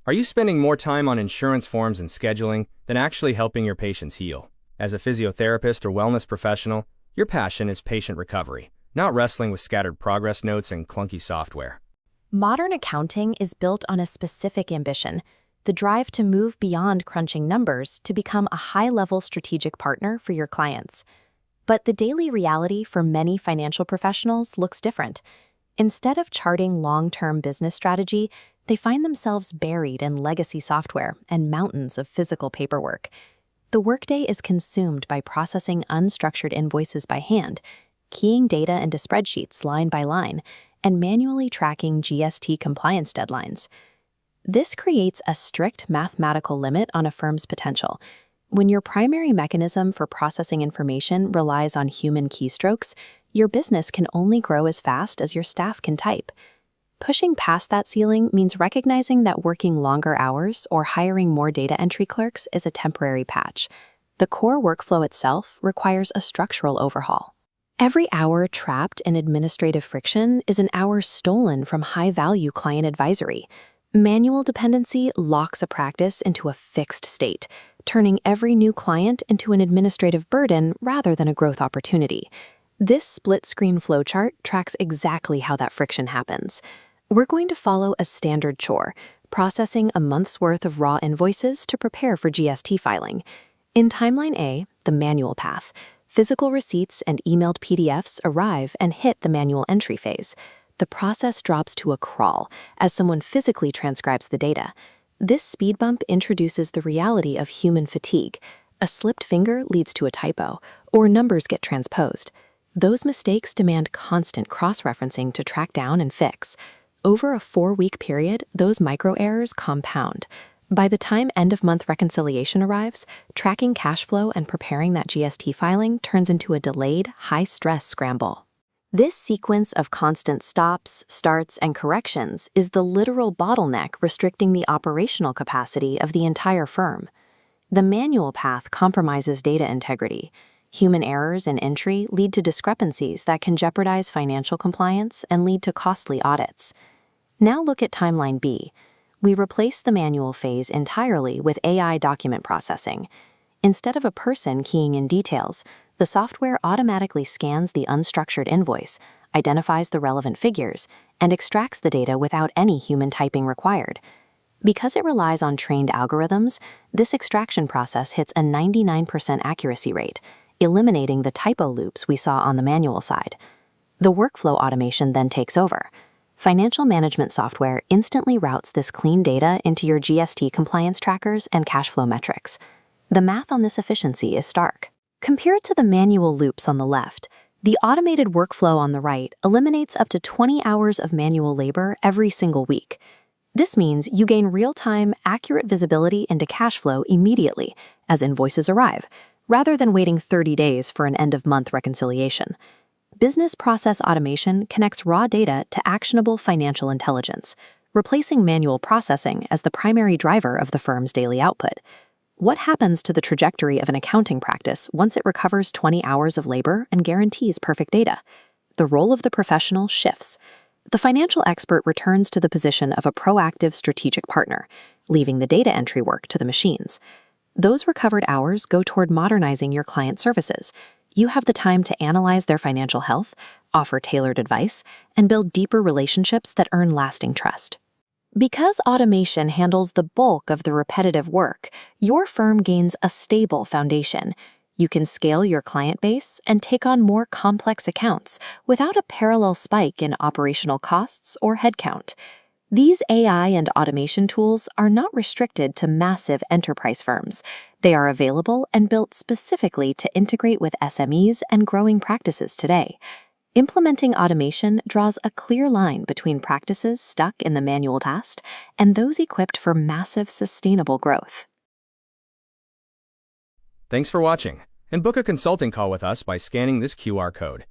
Are you spending more time on insurance forms and scheduling than actually helping your patients heal? As a physiotherapist or wellness professional, your passion is patient recovery, not wrestling with scattered progress notes and clunky software. Modern accounting is built on a specific ambition, the drive to move beyond crunching numbers to become a high-level strategic partner for your clients. But the daily reality for many financial professionals looks different. Instead of charting long-term business strategy, they find themselves buried in legacy software and mountains of physical paperwork. The workday is consumed by processing unstructured invoices by hand, keying data into spreadsheets line by line, and manually tracking GST compliance deadlines. This creates a strict mathematical limit on a firm's potential. When your primary mechanism for processing information relies on human keystrokes, your business can only grow as fast as your staff can type. Pushing past that ceiling means recognizing that working longer hours or hiring more data entry clerks is a temporary patch. The core workflow itself requires a structural overhaul. Every hour trapped in administrative friction is an hour stolen from high-value client advisory. Manual dependency locks a practice into a fixed state, turning every new client into an administrative burden rather than a growth opportunity. This split-screen flowchart tracks exactly how that friction happens. We're going to follow a standard chore, processing a month's worth of raw invoices to prepare for GST filing. In Timeline A, the manual path, physical receipts and emailed PDFs arrive and hit the manual entry phase. The process drops to a crawl as someone physically transcribes the data. This speed bump introduces the reality of human fatigue. A slipped finger leads to a typo, or numbers get transposed. Those mistakes demand constant cross-referencing to track down and fix. Over a 4-week period, those micro-errors compound. By the time end-of-month reconciliation arrives, tracking cash flow and preparing that GST filing turns into a delayed, high-stress scramble. This sequence of constant stops, starts, and corrections is the literal bottleneck restricting the operational capacity of the entire firm. The manual path compromises data integrity. Human errors in entry lead to discrepancies that can jeopardize financial compliance and lead to costly audits. Now look at Timeline B. We replace the manual phase entirely with AI document processing. Instead of a person keying in details, the software automatically scans the unstructured invoice, identifies the relevant figures, and extracts the data without any human typing required. Because it relies on trained algorithms, this extraction process hits a 99% accuracy rate, eliminating the typo loops we saw on the manual side. The workflow automation then takes over. Financial management software instantly routes this clean data into your GST compliance trackers and cash flow metrics. The math on this efficiency is stark. Compared to the manual loops on the left, the automated workflow on the right eliminates up to 20 hours of manual labor every single week. This means you gain real-time, accurate visibility into cash flow immediately as invoices arrive, rather than waiting 30 days for an end-of-month reconciliation. Business process automation connects raw data to actionable financial intelligence, replacing manual processing as the primary driver of the firm's daily output. What happens to the trajectory of an accounting practice once it recovers 20 hours of labor and guarantees perfect data? The role of the professional shifts. The financial expert returns to the position of a proactive strategic partner, leaving the data entry work to the machines. Those recovered hours go toward modernizing your client services. You have the time to analyze their financial health, offer tailored advice, and build deeper relationships that earn lasting trust. Because automation handles the bulk of the repetitive work, your firm gains a stable foundation. You can scale your client base and take on more complex accounts without a parallel spike in operational costs or headcount. These AI and automation tools are not restricted to massive enterprise firms. They are available and built specifically to integrate with SMEs and growing practices today. Implementing automation draws a clear line between practices stuck in the manual task and those equipped for massive, sustainable growth. Thanks for watching, and book a consulting call with us by scanning this QR code.